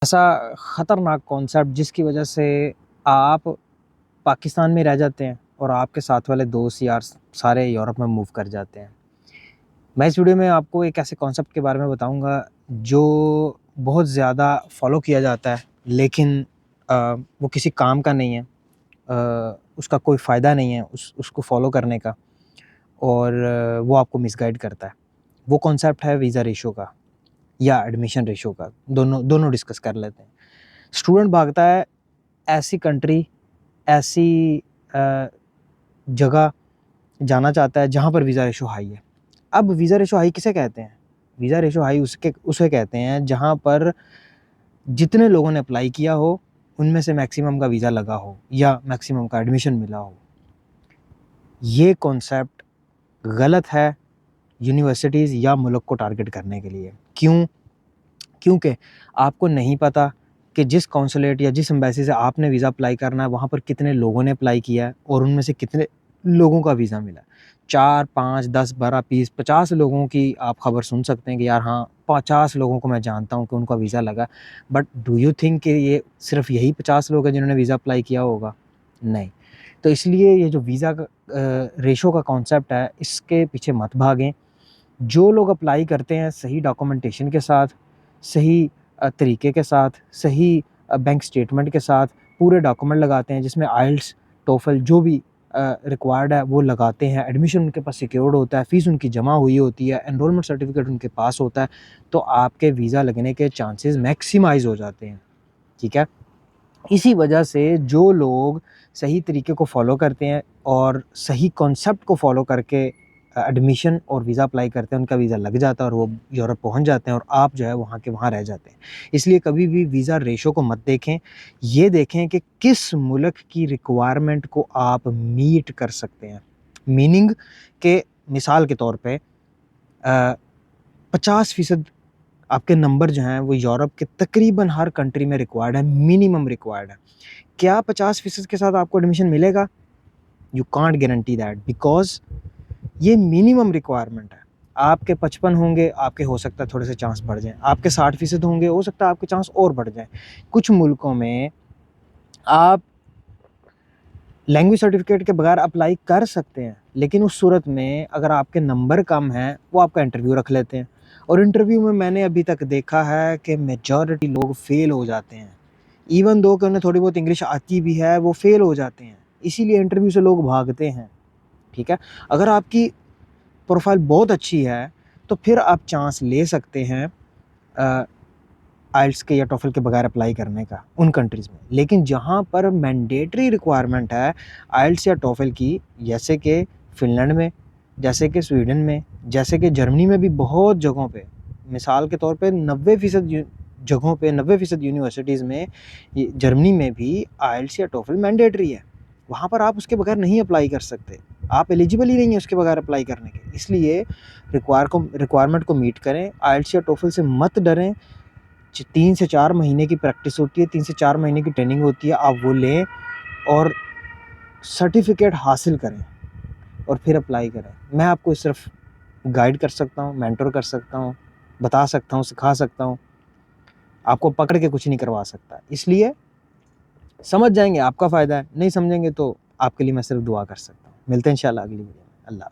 ऐसा ख़तरनाक कॉन्सेप्ट जिसकी वजह से आप पाकिस्तान में रह जाते हैं और आपके साथ वाले दोस्त यार सारे यूरोप में मूव कर जाते हैं। मैं इस वीडियो में आपको एक ऐसे कॉन्सेप्ट के बारे में बताऊंगा जो बहुत ज़्यादा फॉलो किया जाता है, लेकिन वो किसी काम का नहीं है। उसका कोई फ़ायदा नहीं है उसको फॉलो करने का, और वो आपको मिसगाइड करता है। वो कॉन्सेप्ट है वीज़ा रेशो का या एडमिशन रेशो का। दोनों दोनों डिस्कस कर लेते हैं। स्टूडेंट भागता है ऐसी कंट्री, ऐसी जगह जाना चाहता है जहाँ पर वीज़ा रेशो हाई है। अब वीज़ा रेशो हाई किसे कहते हैं? वीज़ा रेशो हाई उसे कहते हैं जहाँ पर जितने लोगों ने अप्लाई किया हो उनमें से मैक्सिमम का वीज़ा लगा हो या मैक्सिमम का एडमिशन मिला हो। ये कॉन्सेप्ट गलत है यूनिवर्सिटीज़ या मुल्क को टारगेट करने के लिए। क्यों? क्योंकि आपको नहीं पता कि जिस कॉन्सुलेट या जिस एम्बेसी से आपने वीज़ा अप्लाई करना है वहाँ पर कितने लोगों ने अप्लाई किया है और उनमें से कितने लोगों का वीज़ा मिला। 4, 5, 10, 12, 20, 50 लोगों की आप खबर सुन सकते हैं कि यार हाँ 50 लोगों को मैं जानता हूँ कि उनका वीज़ा लगा। बट डू यू थिंक कि ये सिर्फ यही 50 लोग हैं जिन्होंने वीज़ा अप्लाई किया होगा? नहीं। तो इसलिए ये जो वीज़ा का रेशो का कॉन्सेप्ट है, इसके पीछे मत भागें। जो लोग अप्लाई करते हैं सही डॉक्यूमेंटेशन के साथ, सही तरीके के साथ, सही बैंक स्टेटमेंट के साथ पूरे डॉक्यूमेंट लगाते हैं जिसमें आइल्स, टोफल जो भी रिक्वायर्ड है वो लगाते हैं, एडमिशन उनके पास सिक्योर्ड होता है, फ़ीस उनकी जमा हुई होती है, एनरोलमेंट सर्टिफिकेट उनके पास होता है, तो आपके वीज़ा लगने के चांसेस मैक्सिमाइज़ हो जाते हैं। ठीक है? इसी वजह से जो लोग सही तरीके को फ़ॉलो करते हैं और सही कॉन्सेप्ट को फ़ॉलो करके एडमिशन और वीज़ा अप्लाई करते हैं, उनका वीज़ा लग जाता है और वो यूरोप पहुंच जाते हैं और आप जो है वहाँ के वहाँ रह जाते हैं। इसलिए कभी भी वीज़ा रेशो को मत देखें, ये देखें कि किस मुल्क की रिक्वायरमेंट को आप मीट कर सकते हैं। मीनिंग के मिसाल के तौर पे 50% आपके नंबर जो हैं वो यूरोप के तकरीबन हर कंट्री में रिक्वायर्ड है, मिनिमम रिक्वायर्ड है। क्या 50% के साथ आपको एडमिशन मिलेगा? You can't guarantee that, because ये मिनिमम रिक्वायरमेंट है। आपके 55 होंगे, आपके हो सकता है थोड़े से चांस बढ़ जाएँ। आपके 60% होंगे, हो सकता है आपके चांस और बढ़ जाएँ। कुछ मुल्कों में आप लैंग्वेज सर्टिफिकेट के बगैर अप्लाई कर सकते हैं, लेकिन उस सूरत में अगर आपके नंबर कम हैं, वो आपका इंटरव्यू रख लेते हैं और इंटरव्यू में मैंने अभी तक देखा है कि मेजॉरिटी लोग फ़ेल हो जाते हैं। इवन दो कि उन्हें थोड़ी बहुत इंग्लिश आती भी है, वो फ़ेल हो जाते हैं। इसीलिए इंटरव्यू से लोग भागते हैं। ठीक है? अगर आपकी प्रोफ़ाइल बहुत अच्छी है, तो फिर आप चांस ले सकते हैं आइल्स के या टोफल के बगैर अप्लाई करने का उन कंट्रीज़ में। लेकिन जहाँ पर मैंडेटरी रिक्वायरमेंट है आइल्स या टोफल की, जैसे कि फ़िनलैंड में, जैसे कि स्वीडन में, जैसे कि जर्मनी में भी बहुत जगहों पे, मिसाल के तौर पे 90% जगहों पे 90% यूनिवर्सिटीज़ में जर्मनी में भी आइल्स या टोफल मैंडेटरी है। वहाँ पर आप उसके बगैर नहीं अप्लाई कर सकते। आप एलिजिबल ही नहीं है उसके बगैर अप्लाई करने के। इसलिए रिक्वायरमेंट को मीट करें। आइल्स या टोफल से मत डरें। 3 से 4 महीने की प्रैक्टिस होती है, 3 से 4 महीने की ट्रेनिंग होती है, आप वो लें और सर्टिफिकेट हासिल करें और फिर अप्लाई करें। मैं आपको सिर्फ गाइड कर सकता हूँ, मेंटर कर सकता हूँ, बता सकता हूँ, सिखा सकता हूँ, आपको पकड़ के कुछ नहीं करवा सकता। इसलिए समझ जाएंगे आपका फ़ायदा है, नहीं समझेंगे तो आपके लिए मैं सिर्फ दुआ कर सकता हूँ। मिलते हैं इंशाल्लाह अगली वीडियो में। अल्लाह।